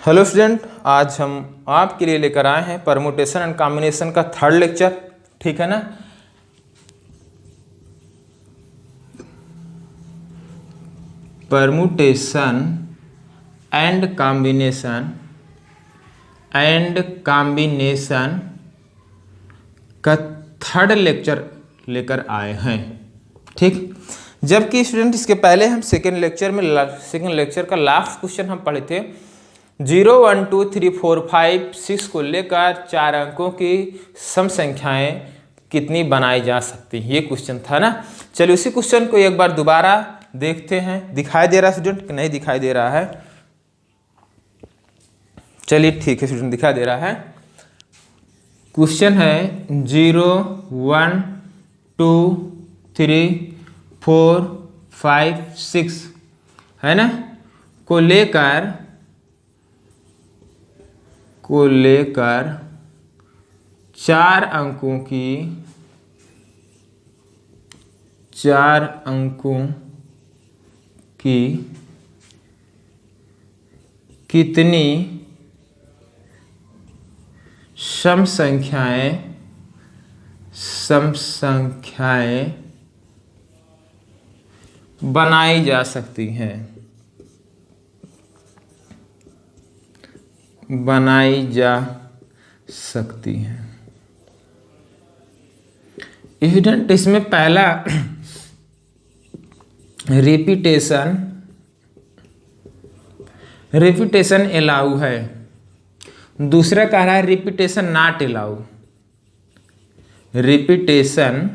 Hello student, आज हम आपके लिए लेकर आए हैं परमुटेशन एंड कॉम्बिनेशन का थर्ड लेक्चर। ठीक है ना। परमुटेशन एंड कॉम्बिनेशन का थर्ड लेक्चर लेकर आए हैं। ठीक, जबकि स्टूडेंट इसके पहले हम सेकेंड लेक्चर का लास्ट क्वेश्चन हम पढ़े थे। 0, 1, 2, 3, 4, 5, 6 को लेकर 4 अंकों की सम संख्याएं कितनी बनाई जा सकती हैं, ये क्वेश्चन था ना। चलिए उसी क्वेश्चन को एक बार दोबारा देखते हैं। दिखाई दे रहा है स्टूडेंट कि नहीं दिखाई दे रहा है? चलिए ठीक है स्टूडेंट, दिखाई दे रहा है। क्वेश्चन है 0, 1, 2, 3, 4, 5, 6 है ना, को लेकर 4 अंकों की कितनी सम संख्याएं बनाई जा सकती हैं। स्टूडेंट इसमें पहला रिपीटेशन अलाउ है, दूसरा कह रहा है repetition not allow. Repetition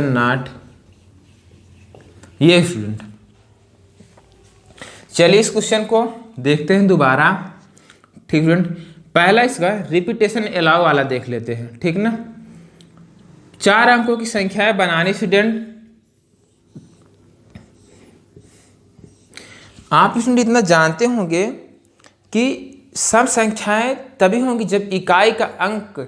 not ये स्टूडेंट। चलिए इस क्वेश्चन को देखते हैं दोबारा। ठीक स्टूडेंट, पहला इसका रिपीटेशन अलाउ वाला देख लेते हैं। ठीक ना, 4 अंकों की संख्याएं बनाने स्टूडेंट, आप स्टूडेंट इतना जानते होंगे कि सम संख्याएं तभी होंगी जब इकाई का अंक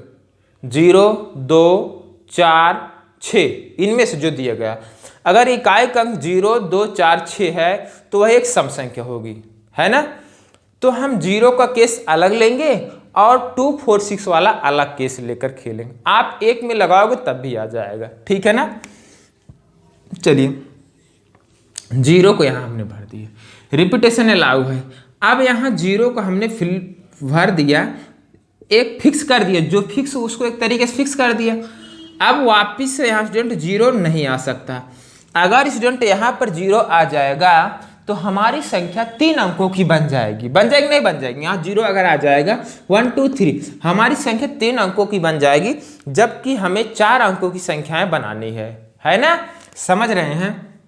0, 2, 4, 6 इनमें से जो दिया गया। अगर इकाई का अंक 0, 2, 4, 6 है तो वह एक सम संख्या होगी, है ना। तो हम 0 का केस अलग लेंगे और 2, 4, 6 वाला अलग केस लेकर खेलेंगे। आप एक में लगाओगे तब भी आ जाएगा। ठीक है ना। चलिए 0 को यहां हमने भर दिया, रिपीटेशन अलाउ है। अब यहाँ 0 को हमने भर दिया, एक फिक्स कर दिया, जो फिक्स उसको एक तरीके से फिक्स कर दिया। अब वापिस से यहाँ स्टूडेंट 0 नहीं आ सकता। अगर स्टूडेंट यहाँ पर 0 आ जाएगा तो हमारी संख्या 3 अंकों की बन जाएगी। नहीं बन जाएगी। यहाँ 0 अगर आ जाएगा 1, 2, 3 हमारी संख्या 3 अंकों की बन जाएगी, जबकि हमें 4 अंकों की संख्याएं बनानी है ना। समझ रहे हैं?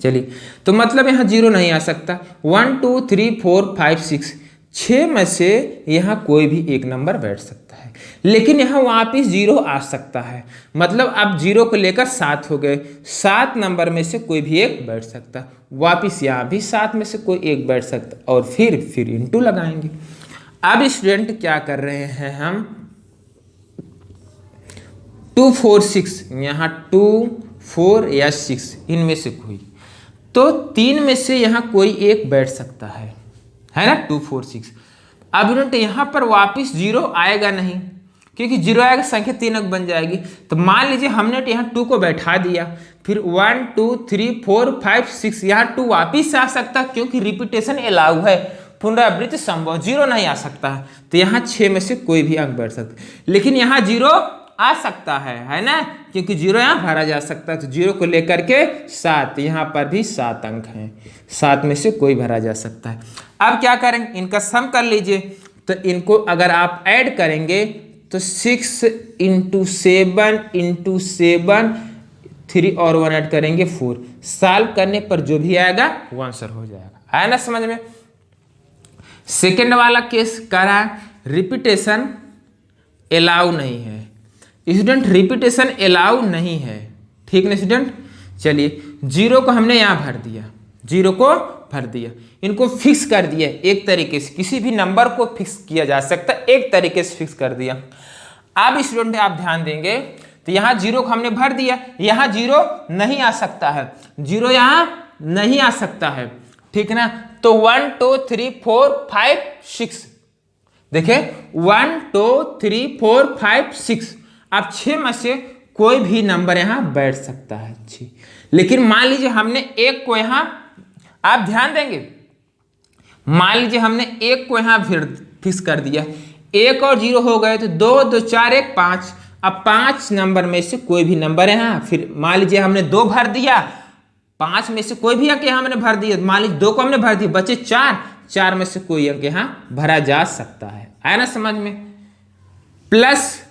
चलिए, तो मतलब यहाँ 0 नहीं आ सकता। 1, 2, 3, 4, 5, 6 में से यहाँ कोई भी एक नंबर बैठ सकता है, लेकिन यहाँ वापिस 0 आ सकता है। मतलब अब 0 को लेकर 7 हो गए, 7 नंबर में से कोई भी एक बैठ सकता है। वापिस यहाँ भी 7 में से कोई एक बैठ सकता, और फिर इंटू लगाएंगे। अब स्टूडेंट क्या कर रहे हैं हम, 2, 4, 6 यहाँ 2, 4 या 6 इनमें से कोई, तो 3 में से यहाँ कोई एक बैठ सकता है ना। 2, 4, 6। अब यहाँ पर वापिस 0 आएगा नहीं, क्योंकि 0 आएगा संख्या 3 अंक बन जाएगी। तो मान लीजिए हमने यहाँ 2 को बैठा दिया, फिर 1, 2, 3, 4, 5, 6 यहाँ 2 वापिस आ सकता, क्योंकि रिपीटेशन अलाउ है, पुनरावृत्ति संभव, 0 नहीं आ सकता है। तो यहाँ 6 में से कोई भी अंक बैठ सकता है, लेकिन यहाँ 0 आ सकता है ना, क्योंकि 0 यहाँ भरा जा सकता है। तो 0 को लेकर के 7, यहाँ पर भी 7 अंक हैं, 7 में से कोई भरा जा सकता है। अब क्या करेंगे, इनका सम कर लीजिए। तो इनको अगर आप ऐड करेंगे तो 6 × 7 × 7, 3 और 1 ऐड करेंगे 4। सॉल्व करने पर जो भी आएगा वो आंसर हो जाएगा। है ना समझ में? सेकेंड वाला केस कह रहा है रिपीटेशन अलाउ नहीं है। स्टूडेंट रिपीटेशन अलाउ नहीं है, ठीक ना स्टूडेंट। चलिए 0 को हमने यहाँ भर दिया, 0 को भर दिया, इनको फिक्स कर दिया एक तरीके से। किसी भी नंबर को फिक्स किया जा सकता है, एक तरीके से फिक्स कर दिया। अब स्टूडेंट आप ध्यान देंगे तो यहाँ 0 को हमने भर दिया, यहाँ 0 नहीं आ सकता है। 0 यहाँ नहीं आ सकता है, ठीक ना। तो 1 2 3 4 5 6, देखिए 1 2 3 4 5 6, अब 6 में से कोई भी नंबर यहां बैठ सकता है 6। लेकिन मान लीजिए हमने एक को यहां, आप ध्यान देंगे, मान लीजिए हमने एक को यहां फिक्स कर दिया, 1 और 0 हो गए तो 2 2 4 1 5। अब 5 नंबर में से कोई भी नंबर है यहाँ, फिर मान लीजिए हमने 2 भर दिया, 5 में से कोई भी अंक यहाँ हमने भर दिया, मान लीजिए 2 को हमने भर दिया, बचे 4, 4 में से कोई अंक यहाँ भरा जा सकता है। आया ना समझ में। प्लस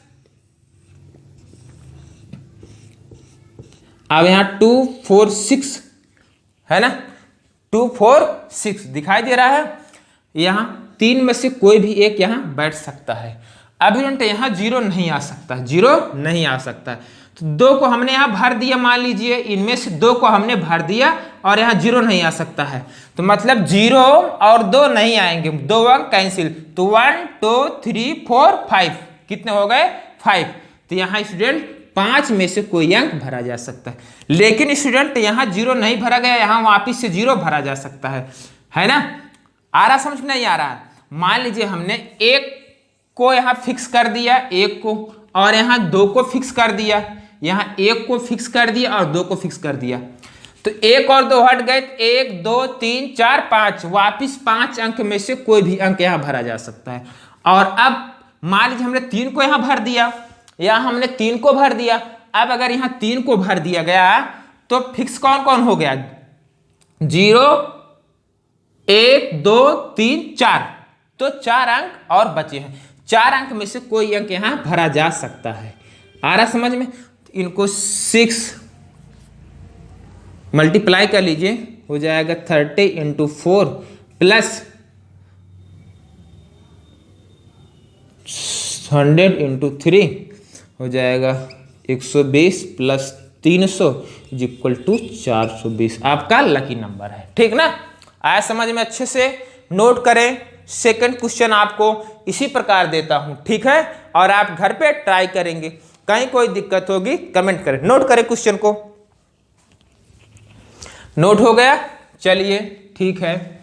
अब यहाँ 2 4 6 है ना, 2 4 6 दिखाई दे रहा है। यहाँ 3 में से कोई भी एक यहाँ बैठ सकता है। अभी यहाँ 0 नहीं आ सकता, 0 नहीं आ सकता। तो 2 को हमने यहाँ भर दिया, मान लीजिए इनमें से 2 को हमने भर दिया और यहाँ 0 नहीं आ सकता है, तो मतलब 0 और 2 नहीं आएंगे, 2 अंक कैंसिल। तो 1 2 3 4 5 कितने हो गए 5। तो यहाँ स्टूडेंट 5 में से कोई अंक भरा जा सकता है। लेकिन स्टूडेंट यहाँ 0 नहीं भरा गया, यहाँ वापिस से 0 भरा जा सकता है ना। आ रहा समझ नहीं आ रहा। मान लीजिए हमने 1 को यहाँ फिक्स कर दिया, 1 को, और यहाँ 2 को फिक्स कर दिया, यहाँ 1 को फिक्स कर दिया और 2 को फिक्स कर दिया, तो 1 और 2 हट गए, 1 2 3 4 5, वापिस 5 अंक में से कोई भी अंक यहाँ भरा जा सकता है। और अब मान लीजिए हमने 3 को यहाँ भर दिया, यहाँ हमने 3 को भर दिया। अब अगर यहाँ 3 को भर दिया गया तो फिक्स कौन कौन हो गया, 0 1 2 3 4, तो 4 अंक और बचे हैं। 4 अंक में से कोई अंक यहाँ भरा जा सकता है। आ रहा समझ में। इनको 6 मल्टीप्लाई कर लीजिए, हो जाएगा 30 × 4 प्लस 100 × 3 हो जाएगा 120 प्लस 300 इक्वल टू 420, आपका लकी नंबर है, ठीक ना। आया समझ में। अच्छे से नोट करें। सेकंड क्वेश्चन आपको इसी प्रकार देता हूं, ठीक है, और आप घर पे ट्राई करेंगे। कहीं कोई दिक्कत होगी कमेंट करें। नोट करें क्वेश्चन को। नोट हो गया, चलिए ठीक है।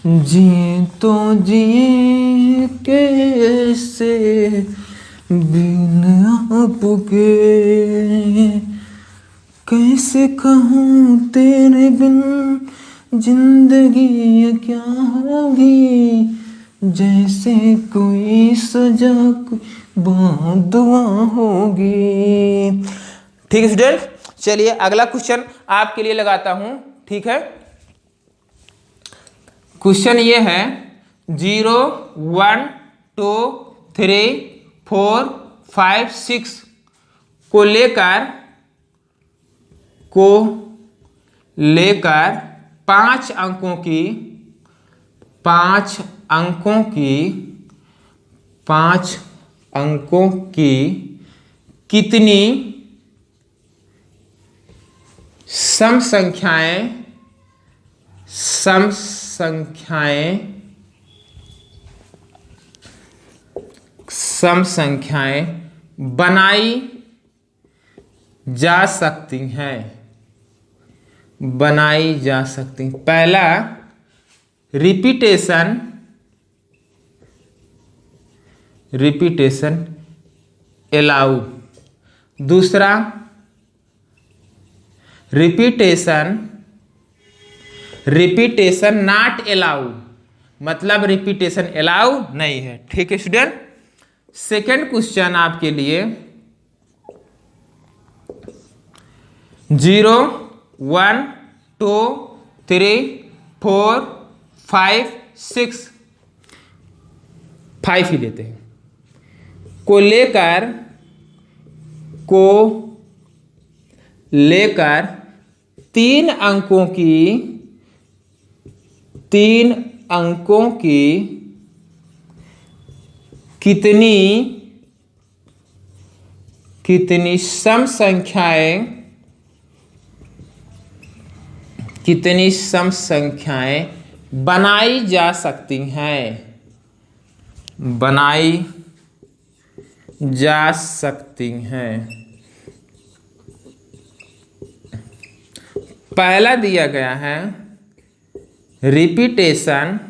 जिए तो जिए कैसे बिन आपके, कैसे कहूँ तेरे बिन जिंदगी क्या होगी, जैसे कोई सजा कोई दुआ होगी। ठीक है स्टूडेंट, चलिए अगला क्वेश्चन आपके लिए लगाता हूं, ठीक है। क्वेश्चन ये है 0 1 2 3 4 5 6 को लेकर 5 अंकों की 5 अंकों की कितनी सम संख्याएं बनाई जा सकती हैं, पहला रिपीटेशन अलाउ, दूसरा रिपीटेशन नॉट अलाउ, मतलब रिपीटेशन अलाउ नहीं है, ठीक है स्टूडेंट। सेकेंड क्वेश्चन आपके लिए 0 1 2 3 4 5 6 5 ही लेते हैं, को लेकर 3 अंकों की कितनी सम संख्याएं बनाई जा सकती हैं, जा सकती हैं। पहला दिया गया है रिपीटेशन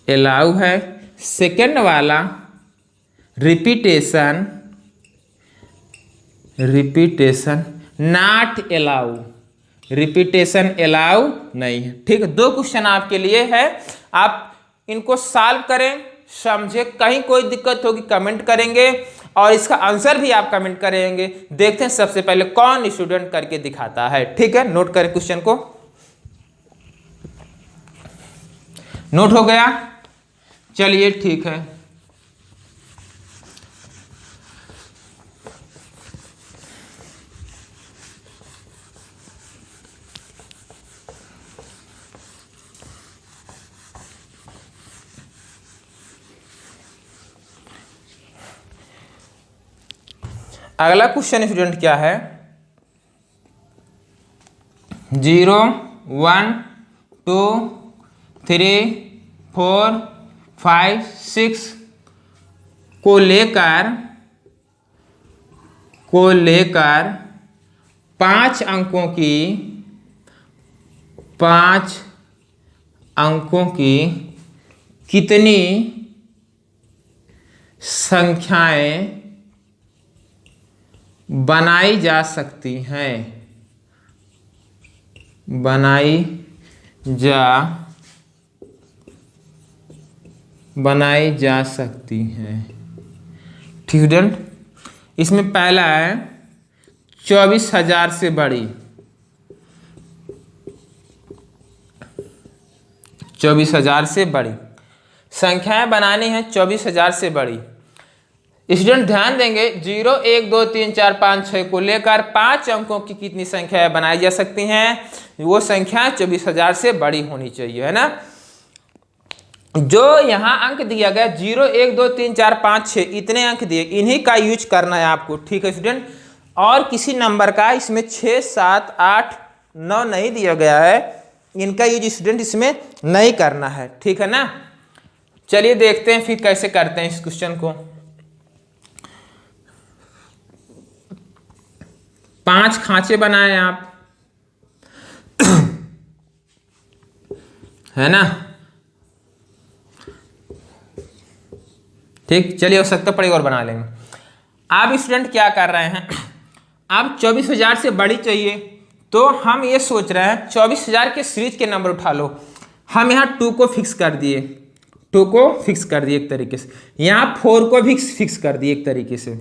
अलाउ है, सेकंड वाला repetition not allow, repetition allow नहीं है। ठीक है, दो क्वेश्चन आपके लिए है, आप इनको सॉल्व करें, समझे, कहीं कोई दिक्कत होगी कमेंट करेंगे और इसका आंसर भी आप कमेंट करेंगे। देखते हैं सबसे पहले कौन स्टूडेंट करके दिखाता है। ठीक है, नोट करें क्वेश्चन को, नोट हो गया, चलिए ठीक है। अगला क्वेश्चन स्टूडेंट क्या है, 0 1 2 3 4 5 6 को लेकर 5 अंकों की कितनी संख्याएं बनाई जा सकती हैं, बनाई जा सकती हैं। ठीक स्टूडेंट, इसमें पहला है 24,000 से बड़ी, 24,000 से बड़ी संख्याएं बनानी है, 24,000 से बड़ी। स्टूडेंट ध्यान देंगे, 0 1 2 3 4 5 6 को लेकर 5 अंकों की कितनी संख्याएं बनाई जा सकती हैं, वो संख्या 24,000 से बड़ी होनी चाहिए, है ना। जो यहाँ अंक दिया गया 0 1 2 3 4 5 6 इतने अंक दिए, इन्हीं का यूज करना है आपको। ठीक है स्टूडेंट, और किसी नंबर का इसमें 6 7 8 9 नहीं दिया गया है, इनका यूज स्टूडेंट इसमें नहीं करना है। ठीक है ना, चलिए देखते हैं फिर कैसे करते हैं इस क्वेश्चन को। 5 खांचे बनाए आप, है ना। ठीक, चलिए आवश्यकता पड़ेगी और बना लेंगे। आप स्टूडेंट क्या कर रहे हैं, आप 24,000 से बड़ी चाहिए, तो हम ये सोच रहे हैं 24,000 के सीरीज के नंबर उठा लो। हम यहाँ 2 को फिक्स कर दिए, 2 को फिक्स कर दिए एक तरीके से, यहाँ 4 को भी फिक्स कर दिए एक तरीके से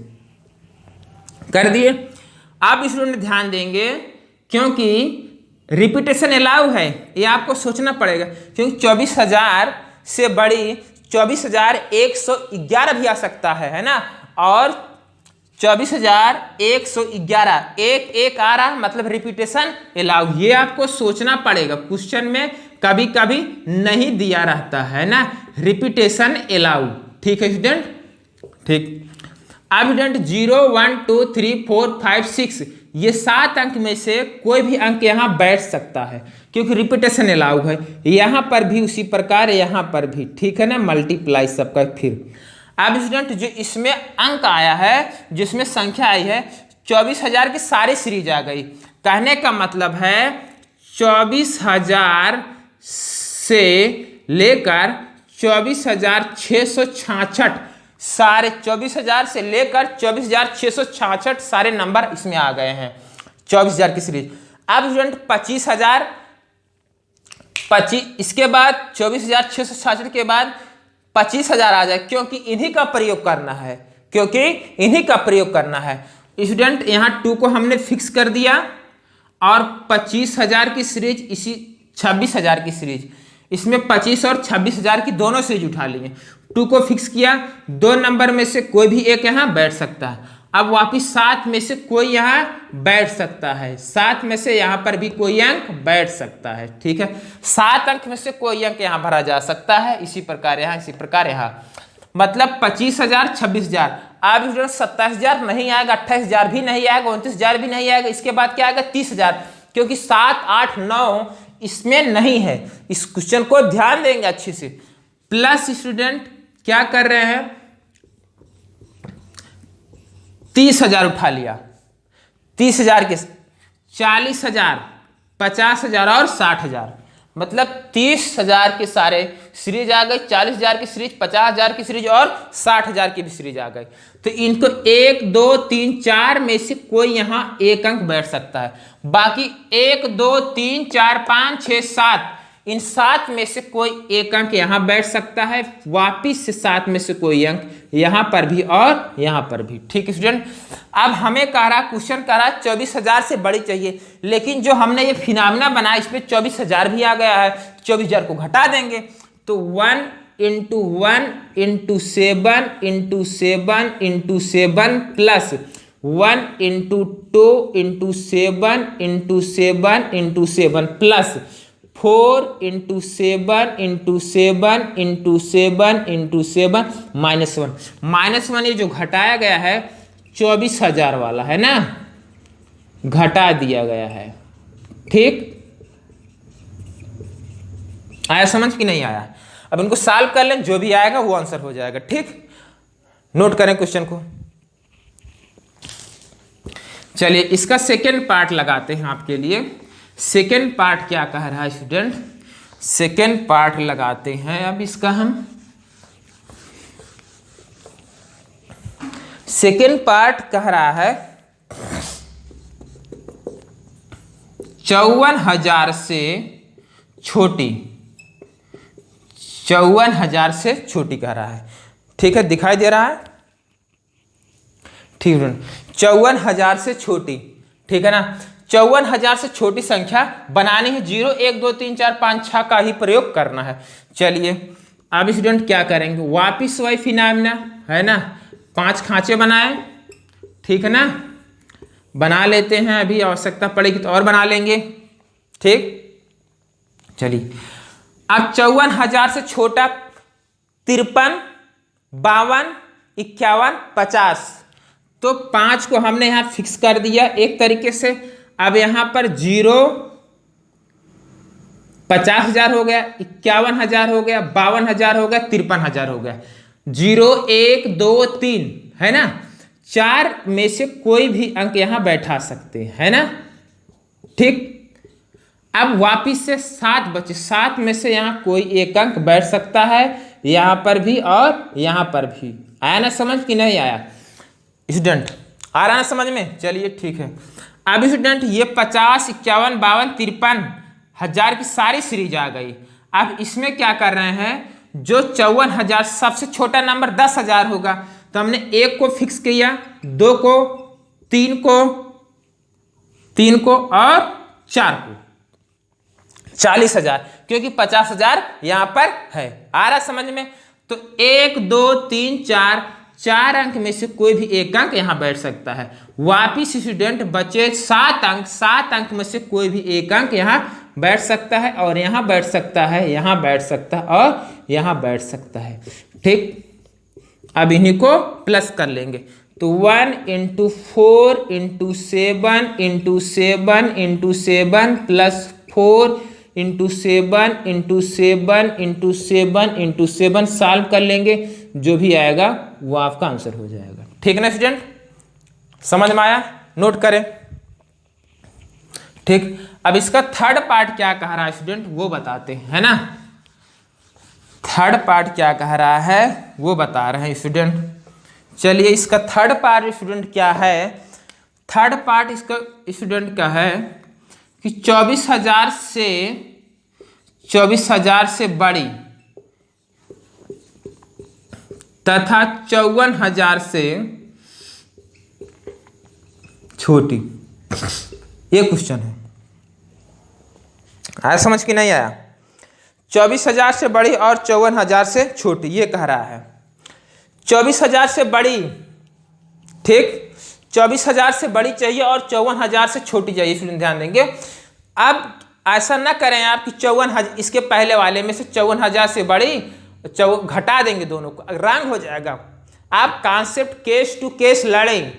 कर दिए। आप स्टूडेंट ध्यान देंगे, क्योंकि रिपीटेशन अलाउ है, ये आपको सोचना पड़ेगा, क्योंकि 24,000 से बड़ी 24,111 भी आ सकता है ना, और 24,111 एक एक आ रहा, मतलब रिपीटेशन अलाउ, ये आपको सोचना पड़ेगा। क्वेश्चन में कभी कभी नहीं दिया रहता है ना रिपीटेशन अलाउ। ठीक है स्टूडेंट, ठीक। अब स्टूडेंट 0 1 2 3 4 5 6 ये 7 अंक में से कोई भी अंक यहाँ बैठ सकता है, क्योंकि रिपीटेशन अलाउ है। यहाँ पर भी उसी प्रकार, यहाँ पर भी, ठीक है ना, मल्टीप्लाई सबका। फिर अब स्टूडेंट जो इसमें अंक आया है, जिसमें संख्या आई है 24,000 की सारी सीरीज आ गई। कहने का मतलब है 24,000 से लेकर 24,666 सारे, 24,000 से लेकर 24,666 सारे नंबर इसमें आ गए हैं 24,000 की सीरीज। अब स्टूडेंट 25,000 इसके बाद 24,666 के बाद 25,000 आ जाए, क्योंकि इन्हीं का प्रयोग करना है, क्योंकि इन्हीं का प्रयोग करना है। स्टूडेंट यहाँ 2 को हमने फिक्स कर दिया, और 25,000 की सीरीज, इसी 26,000 की सीरीज, इसमें 25 और 26,000 की दोनों सीरीज उठा लिए। 2 को फिक्स किया, 2 नंबर में से कोई भी एक यहाँ बैठ सकता है। अब वापिस 7 में से कोई यहाँ बैठ सकता है, 7 में से यहाँ पर भी कोई अंक बैठ सकता है। ठीक है, 7 अंक में से कोई अंक यहाँ भरा जा सकता है, इसी प्रकार यहाँ, इसी प्रकार यहाँ, मतलब 25,000 26,000। अब 27,000 नहीं आएगा, 28,000 भी नहीं आएगा, 29,000 भी नहीं आएगा। इसके बाद क्या आएगा, 30,000, क्योंकि 7 8 9 इसमें नहीं है। इस क्वेश्चन को ध्यान देंगे अच्छे से। प्लस स्टूडेंट क्या कर रहे हैं, 30,000 उठा लिया, 30,000 के 40,000, 50,000 और 60,000, मतलब 30,000 के सारे सीरीज आ गई, 40,000 की सीरीज, 50,000 की सीरीज और 60,000 की भी सीरीज आ गई। तो इनको 1 2 3 4 में से कोई यहाँ एक अंक बैठ सकता है, बाकी 1 2 3 4 5 6 7 इन 7 में से कोई एक अंक यहाँ बैठ सकता है, वापिस से 7 में से कोई अंक यहाँ पर भी और यहाँ पर भी। ठीक है स्टूडेंट, अब हमें कह रहा, क्वेश्चन कह रहा 24,000 से बड़ी चाहिए, लेकिन जो हमने ये फिनोमेना बनाया इसमें 24,000 भी आ गया है, 24,000 को घटा देंगे तो 1 × 1 × 7 × 7 × 7 प्लस 1 × 2 × 7 × 7 × 7 प्लस 4 × 7 × 7 × 7 × 7 -1 ये जो घटाया गया है 24,000 वाला है ना, घटा दिया गया है। ठीक, आया समझ कि नहीं आया? अब इनको सॉल्व कर लें, जो भी आएगा वो आंसर हो जाएगा। ठीक, नोट करें क्वेश्चन को। चलिए इसका सेकेंड पार्ट लगाते हैं आपके लिए। सेकेंड पार्ट क्या कह रहा है स्टूडेंट, सेकेंड पार्ट लगाते हैं अब इसका हम। सेकेंड पार्ट कह रहा है 54,000 से छोटी, 54,000 से छोटी कह रहा है। ठीक है, दिखाई दे रहा है? ठीक है, 54,000 से छोटी, ठीक है ना। 54,000 से छोटी संख्या बनानी है, 0 1 2 3 4 5 6 का ही प्रयोग करना है। चलिए अब स्टूडेंट क्या करेंगे, वापिस वही फिनोमेना है ना, 5 खांचे बनाए, ठीक है ना, बना लेते हैं, अभी आवश्यकता पड़ेगी तो और बना लेंगे। ठीक, चलिए अब 54,000 से छोटा 53, 52, 51, 50, तो 5 को हमने यहाँ फिक्स कर दिया एक तरीके से। अब यहाँ पर 0 50,000 हो गया, 51,000 हो गया, 52,000 हो गया, 53,000 हो गया। 0 1 2 3 है ना, 4 में से कोई भी अंक यहाँ बैठा सकते हैं, है ना। ठीक, अब वापिस से 7 बचे, 7 में से यहाँ कोई एक अंक बैठ सकता है, यहाँ पर भी और यहाँ पर भी। आया ना समझ कि नहीं आया स्टूडेंट? आ रहा ना समझ में? चलिए ठीक है। अब स्टूडेंट ये 50 51 52 53,000 की सारी सीरीज आ गई। अब इसमें क्या कर रहे हैं, जो 54,000 सबसे छोटा नंबर 10,000 होगा, तो हमने 1 को फिक्स किया, 2 को, 3 को, 3 को और 4 को, 40,000, क्योंकि 50,000 यहां पर है। आ रहा समझ में? तो 1 2 3 4 अंक में से कोई भी एक अंक यहां बैठ सकता है। वापिस स्टूडेंट बचे 7 अंक, 7 अंक में से कोई भी एक अंक यहां बैठ सकता है, और यहां बैठ सकता है, यहां बैठ सकता है और यहां बैठ सकता है। ठीक, अब इन्हीं को प्लस कर लेंगे, तो 1 × 4 × 7 × 7 × 7 प्लस 4 × 7 × 7 × 7 × 7 सॉल्व कर लेंगे, जो भी आएगा वो आपका आंसर हो जाएगा। ठीक है ना स्टूडेंट, समझ में आया? नोट करें। ठीक, अब इसका थर्ड पार्ट क्या कह रहा है स्टूडेंट, वो बताते हैं, है ना। थर्ड पार्ट क्या कह रहा है वो बता रहे हैं स्टूडेंट। चलिए इसका थर्ड पार्ट स्टूडेंट क्या है, थर्ड पार्ट इसका स्टूडेंट का है कि 24,000 से बड़ी तथा 54,000 से छोटी, ये क्वेश्चन है। आया समझ कि नहीं आया? 24,000 से बड़ी और 54,000 से छोटी, ये कह रहा है। 24,000 से बड़ी, ठीक, 24,000 से बड़ी चाहिए और 54,000 से छोटी चाहिए स्टूडेंट, ध्यान देंगे। अब ऐसा ना करें आप कि 54,000 इसके पहले वाले में से 54,000 से बड़ी घटा देंगे, दोनों को रंग हो जाएगा। आप कॉन्सेप्ट केस टू केस लड़ें,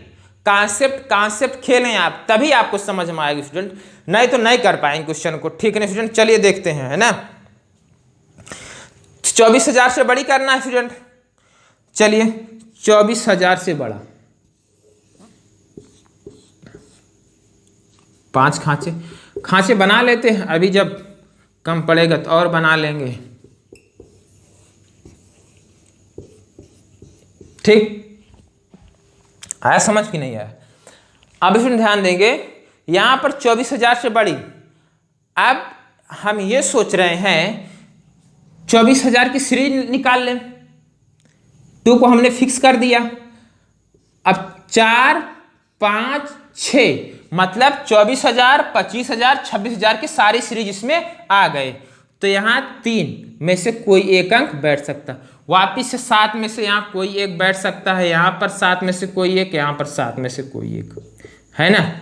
कॉन्सेप्ट खेलें आप, तभी आपको समझ में आएगी स्टूडेंट, नहीं तो नहीं कर पाएंगे क्वेश्चन को। ठीक है ना स्टूडेंट, चलिए देखते हैं, है ना। 24,000 से बड़ी करना है स्टूडेंट, चलिए 24,000 से बड़ा, 5 खांचे बना लेते हैं, अभी जब कम पड़ेगा तो और बना लेंगे। ठीक, आया समझ कि नहीं आया? अब इसमें ध्यान देंगे, यहां पर 24,000 से बड़ी। अब हम ये सोच रहे हैं 24,000 की सीरीज निकाल लें। 2 को हमने फिक्स कर दिया। अब 4, 5, 6 मतलब 24,000, 25,000, 26,000 की सारी सीरीज इसमें आ गए। तो यहाँ 3 में से कोई एक अंक बैठ सकता, वापिस से 7 में से यहाँ कोई एक बैठ सकता है, यहाँ पर 7 में से कोई एक, यहाँ पर 7 में से कोई एक, है ना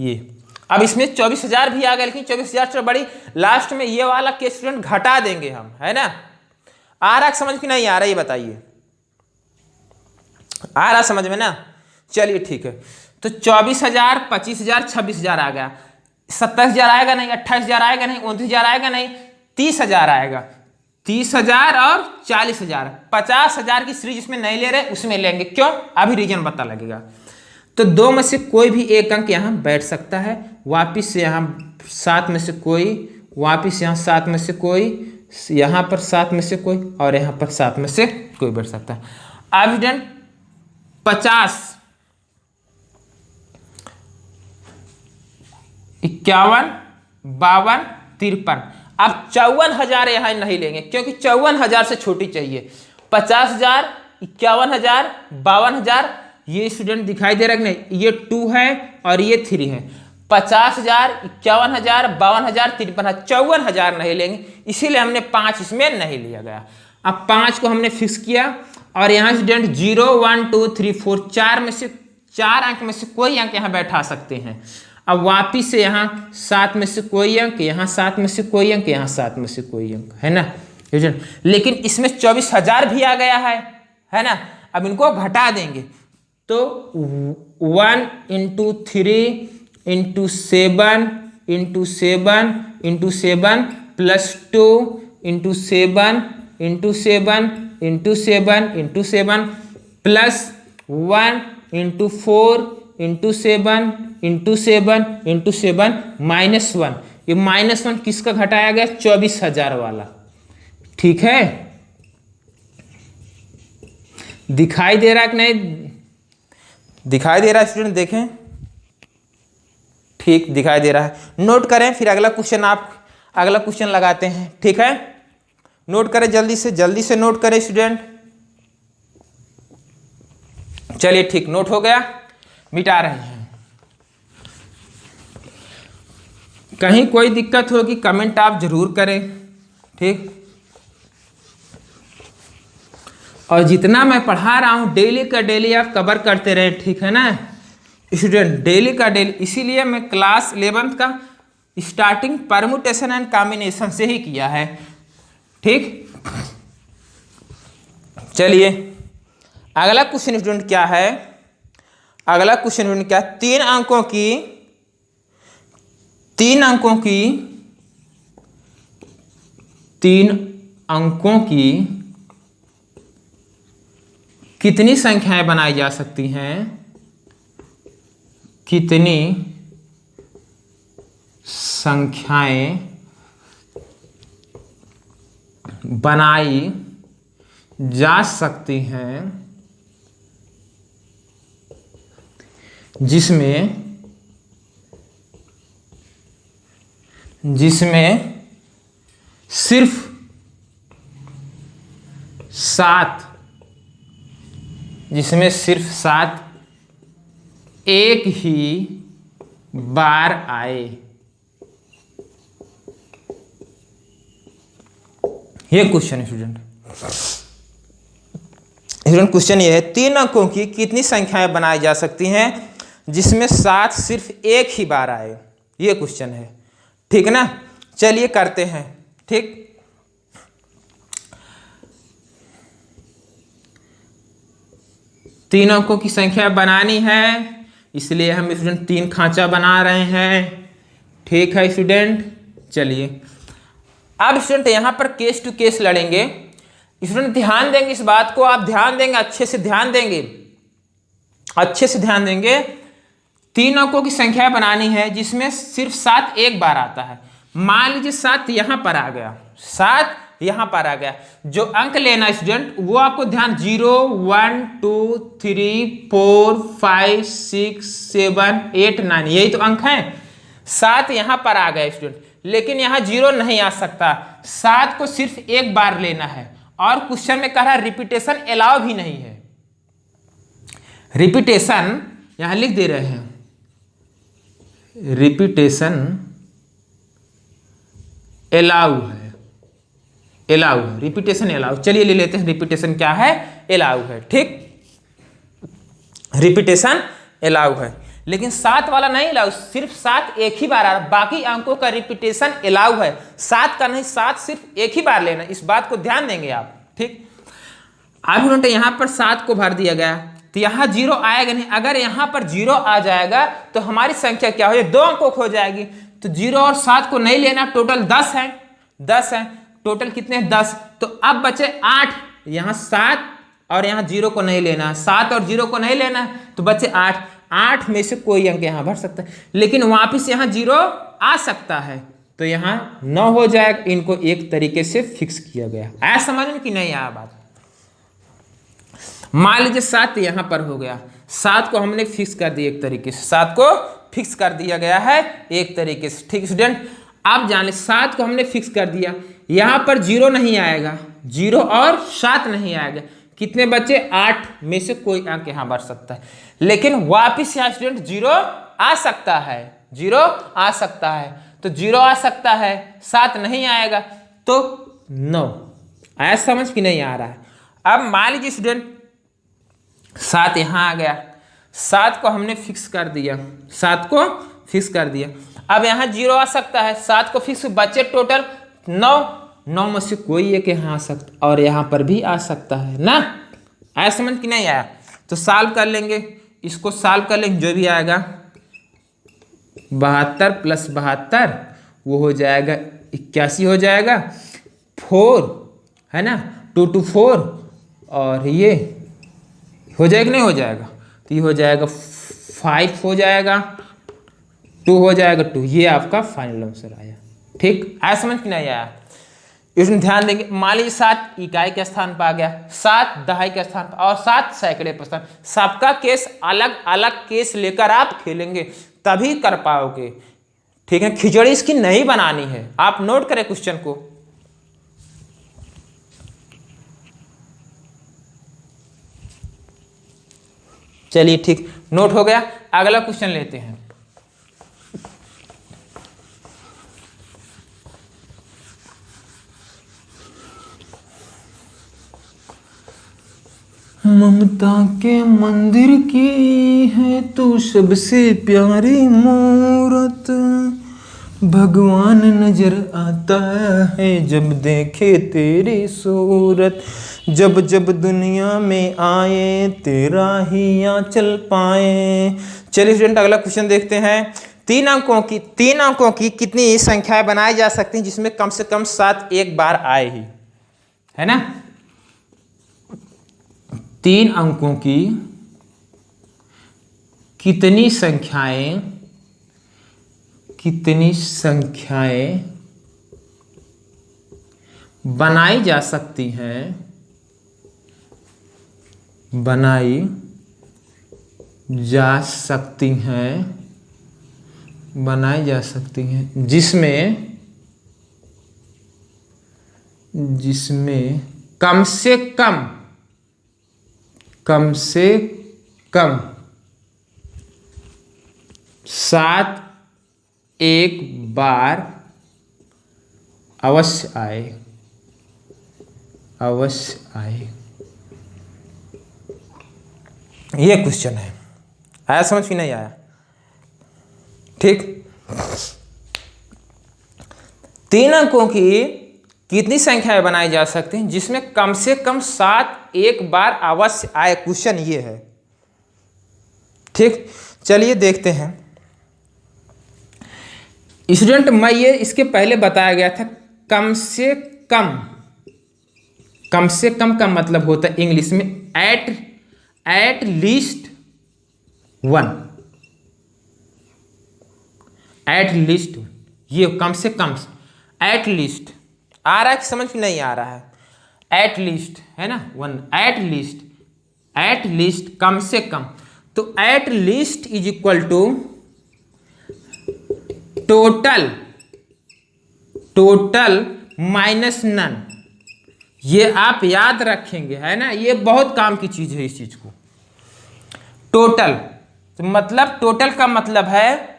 ये। अब इसमें 24,000 भी आ गए, लेकिन 24,000 से बड़ी लास्ट में ये वाला के स्टूडेंट घटा देंगे हम, है ना। आ रहा समझ कि नहीं आ रहा, ये बताइए, आ रहा समझ में ना? चलिए ठीक है। तो 24,000, 25,000, 26,000 आ गया, 27,000 आएगा नहीं, 28,000 आएगा नहीं, 29,000 आएगा नहीं, 30,000 आएगा, 30,000 और 40,000, 50,000 की सीरीज इसमें नहीं ले रहे, उसमें लेंगे। क्यों? अभी रीजन पता लगेगा। तो 2 में से कोई भी एक अंक यहाँ बैठ सकता है, वापिस से यहाँ 7 में से कोई, वापिस यहाँ 7 में से कोई, यहाँ पर 7 में से कोई, और यहाँ पर 7 में से कोई बैठ सकता है। अब 50, 51, 52, 53। अब 54,000 यहाँ नहीं लेंगे, क्योंकि 54,000 से छोटी चाहिए। 50,000, 51,000, 52,000, ये स्टूडेंट दिखाई दे रहा है कि नहीं? ये 2 है और ये 3 है। 50,000, 51,000, 52,000, 53,000, 54,000 नहीं लेंगे, इसीलिए हमने 5 इसमें नहीं लिया गया। अब 5 को हमने फिक्स किया, और यहाँ स्टूडेंट 0, 1, 2, 3, 4, 4 में से 4 अंक में से कोई अंक यहाँ बैठा सकते हैं। अब वापिस से यहाँ 7 में से कोई अंक, यहाँ 7 में से कोई अंक, यहाँ 7 में से कोई अंक, है ना। लेकिन इसमें 24,000 भी आ गया है ना। अब इनको घटा देंगे, तो 1 × 3 × 7 × 7 × 7 प्लस 2 × 7 × 7 × 7 × 7 प्लस 1 × 4 × 7 × 7 × 7 -1। ये -1 किसका घटाया गया? 24,000 वाला। ठीक है, दिखाई दे रहा है कि नहीं? दिखाई दे रहा है स्टूडेंट? देखें, ठीक दिखाई दे रहा है। नोट करें, फिर अगला क्वेश्चन लगाते हैं। ठीक है, नोट करें, जल्दी से नोट करें स्टूडेंट। चलिए ठीक, नोट हो गया, मिटा रहे हैं। कहीं कोई दिक्कत होगी कमेंट आप जरूर करें, ठीक। और जितना मैं पढ़ा रहा हूं डेली का डेली आप कवर करते रहे, ठीक है ना स्टूडेंट, डेली का डेली। इसीलिए मैं क्लास 11th का स्टार्टिंग परमुटेशन एंड कॉम्बिनेशन से ही किया है, ठीक। चलिए अगला क्वेश्चन स्टूडेंट क्या है? अगला क्वेश्चन स्टूडेंट क्या? 3 अंकों की कितनी संख्याएं बनाई जा सकती हैं? कितनी संख्याएं बनाई जा सकती हैं जिसमें सिर्फ 7 एक ही बार आए। ये क्वेश्चन है स्टूडेंट। क्वेश्चन ये है, 3 अंकों की कितनी संख्याएं बनाई जा सकती हैं जिसमें 7 सिर्फ एक ही बार आए? ये क्वेश्चन है, ठीक ना। चलिए करते हैं, ठीक। तीन अंकों की संख्या बनानी है, इसलिए हम स्टूडेंट 3 खांचा बना रहे हैं, ठीक है स्टूडेंट। चलिए अब स्टूडेंट यहां पर केस टू केस लड़ेंगे। स्टूडेंट ध्यान देंगे इस बात को, आप ध्यान देंगे, अच्छे से ध्यान देंगे, अच्छे से ध्यान देंगे। 3 अंकों की संख्या बनानी है जिसमें सिर्फ 7 एक बार आता है। मान लीजिए 7 यहां पर आ गया, 7 यहां पर आ गया, जो अंक लेना स्टूडेंट वो आपको ध्यान 0 1 2 3 4 5 6 7 8 9 यही तो अंक हैं। 7 यहां पर आ गया स्टूडेंट, लेकिन यहां 0 नहीं आ सकता, 7 को सिर्फ एक बार लेना है। और क्वेश्चन में कह रहा है रिपीटेशन अलाउ भी नहीं है। रिपीटेशन यहां लिख दे रहे हैं, रिपीटेशन अलाउ है, अलाउ है, रिपीटेशन अलाउ। चलिए ले लेते हैं रिपीटेशन क्या है, अलाउ है। ठीक, रिपीटेशन अलाउ है, लेकिन 7 वाला नहीं अलाउ, सिर्फ 7 एक ही बार आ रहा, बाकी अंकों का रिपीटेशन अलाउ है, 7 का नहीं, 7 सिर्फ एक ही बार लेना, इस बात को ध्यान देंगे आप। ठीक, अब यहां पर 7 को भर दिया गया तो यहां 0 आएगा नहीं, अगर यहां पर 0 आ जाएगा तो हमारी संख्या क्या हो जाएगी, 2 अंकों खो जाएगी। तो 0 और 7 को नहीं लेना, टोटल 10 है, 10 है, टोटल कितने 10। तो अब बचे 8, यहां 7 और यहां 0 को नहीं लेना, 7 और 0 को नहीं लेना, तो बचे 8, 8 में से कोई अंक यहां भर सकता है, लेकिन वापिस यहां 0 आ सकता है, तो यहां 9 हो जाएगा। इनको एक तरीके से फिक्स किया गया, ऐसा समझ में कि नहीं आया बात। मान लीजिए 7 यहां पर हो गया, 7 को हमने फिक्स कर दिया एक तरीके से, 7 को फिक्स कर दिया गया है एक तरीके से। ठीक स्टूडेंट, आप जान ले 7 को हमने फिक्स कर दिया, यहां पर 0 नहीं आएगा, 0 और 7 नहीं आएगा, कितने बचे 8 में से कोई अंक यहां बढ़ सकता है, लेकिन वापिस यहां स्टूडेंट 0 आ सकता है, 0 आ सकता है, तो 0 आ सकता है, 7 नहीं आएगा, तो 9। ऐसा समझ कि नहीं आ रहा है। अब मान लीजिए स्टूडेंट 7 यहां आ गया, 7 को हमने फिक्स कर दिया, 7 को फिक्स कर दिया, अब यहां 0 आ सकता है, 7 को फिक्स, बचे टोटल 9, 9 में से कोई एक यहाँ आ सकता और यहाँ पर भी आ सकता है ना। ऐसा समझ कि नहीं आया, तो सॉल्व कर लेंगे, इसको सॉल्व कर लेंगे, जो भी आएगा 72 + 72 वो हो जाएगा 81 हो जाएगा, 4 है ना, 2 2 4 और ये हो जाएगा नहीं हो जाएगा, तो ये हो जाएगा 5 हो जाएगा, 2 हो जाएगा 2, ये आपका फाइनल आंसर आया। ठीक, ऐसा समझ कि नहीं आया, इसमें ध्यान देंगे। मान लीजिए 7 इकाई के स्थान पर आ गया, 7 दहाई के स्थान पर और 7 सैकड़े पर स्थान, सबका केस अलग अलग केस लेकर आप खेलेंगे तभी कर पाओगे। ठीक है, खिचड़ी इसकी नहीं बनानी है, आप नोट करें क्वेश्चन को। चलिए ठीक, नोट हो गया, अगला क्वेश्चन लेते हैं। ममता के मंदिर की है तू सबसे प्यारी मूरत, भगवान नजर आता है जब देखे तेरी सूरत, जब जब दुनिया में आए तेरा ही आंचल पाए। चलिए स्टूडेंट अगला क्वेश्चन देखते हैं। 3 अंकों की कितनी संख्याएं बनाई जा सकती हैं जिसमें कम से कम 7 एक बार आए ही, है ना। 3 अंकों की कितनी संख्याएं बनाई जा सकती हैं जिसमें कम से कम 7 एक बार अवश्य आए। ये क्वेश्चन है, आया समझ कि नहीं आया। ठीक, 3 अंकों की कितनी संख्याएं बनाई जा सकती हैं जिसमें कम से कम 7 एक बार अवश्य आए, क्वेश्चन ये है। ठीक, चलिए देखते हैं स्टूडेंट। मैं ये इसके पहले बताया गया था, कम से कम कम से कम का मतलब होता है इंग्लिश में at least one. At least, ये कम से कम, एट लीस्ट आ रहा है कि समझ में नहीं आ रहा है? एट लीस्ट है ना वन, एट लीस्ट कम से कम। तो at least is equal to total minus none. ये आप याद रखेंगे, है ना, ये बहुत काम की चीज है इस चीज को। टोटल तो मतलब, टोटल का मतलब है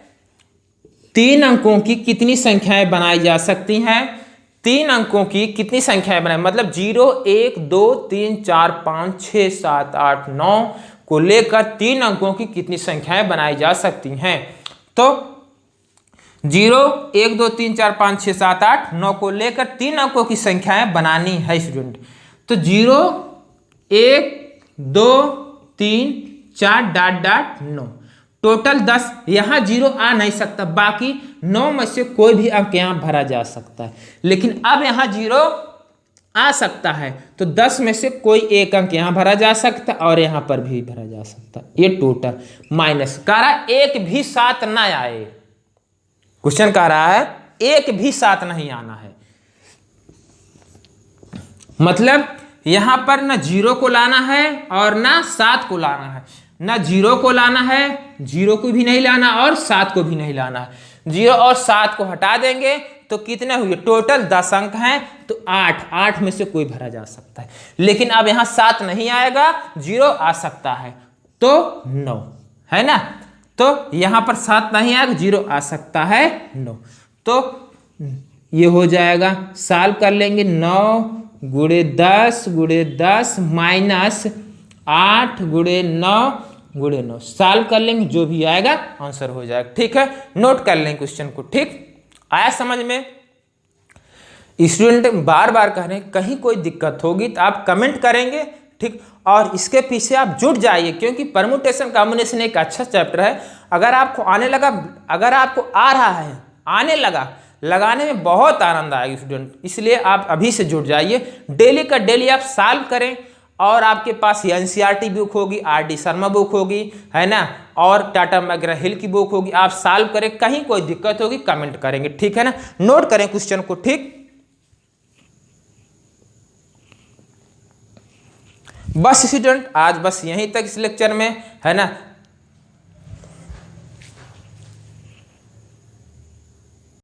3 अंकों की कितनी संख्याएं बनाई जा सकती हैं। 3 अंकों की कितनी संख्याएं बनाई, मतलब 0 1 2 3 4 5 6 7 8 9 को लेकर 3 अंकों की कितनी संख्याएं बनाई जा सकती हैं। तो 0 1 2 3 4 5 6 7 8 9 को लेकर 3 अंकों की संख्याएं बनानी है स्टूडेंट। तो 0 1 2 3 4 डॉट डॉट 9, टोटल 10। यहां 0 आ नहीं सकता, बाकी 9 में से कोई भी अंक यहां भरा जा सकता है। लेकिन अब यहां 0 आ सकता है, तो 10 में से कोई एक अंक यहां भरा जा सकता है और यहां पर भी भरा जा सकता है। ये टोटल माइनस कह रहा है, एक भी साथ ना आए। क्वेश्चन कह रहा है एक भी साथ नहीं आना है, मतलब यहां पर ना 0 को लाना है और ना 7 को लाना है। ना 0 को लाना है, 0 को भी नहीं लाना और 7 को भी नहीं लाना है। 0 और 7 को हटा देंगे तो कितने हुए, टोटल 10 अंक हैं, तो 8 में से कोई भरा जा सकता है। लेकिन अब यहां 7 नहीं आएगा, 0 आ सकता है, तो 9 है ना। तो यहां पर 7 नहीं आएगा, 0 आ सकता है 9। तो ये हो जाएगा, साल कर लेंगे, 9 गुणे 10 माइनस 8 गुणे 9 साल कर लेंगे, जो भी आएगा आंसर हो जाएगा। ठीक है, नोट कर लेंगे क्वेश्चन को। ठीक आया समझ में? स्टूडेंट बार बार कह रहे हैं, कहीं कोई दिक्कत होगी तो आप कमेंट करेंगे। ठीक, और इसके पीछे आप जुट जाइए, क्योंकि परमुटेशन कॉम्बिनेशन एक अच्छा चैप्टर है। अगर आपको आने लगा, अगर आपको आ रहा है, आने लगा, लगाने में बहुत आनंद आएगा स्टूडेंट, इसलिए आप अभी से जुट जाइए। डेली का डेली आप सॉल्व करें, और आपके पास एनसीईआरटी बुक होगी, आर.डी. शर्मा बुक होगी, है ना, और टाटा मैकग्रा हिल की बुक होगी। आप सॉल्व करें, कहीं कोई दिक्कत होगी कमेंट करेंगे। ठीक है ना, नोट करें क्वेश्चन को। ठीक, बस स्टूडेंट आज बस यहीं तक इस लेक्चर में, है ना।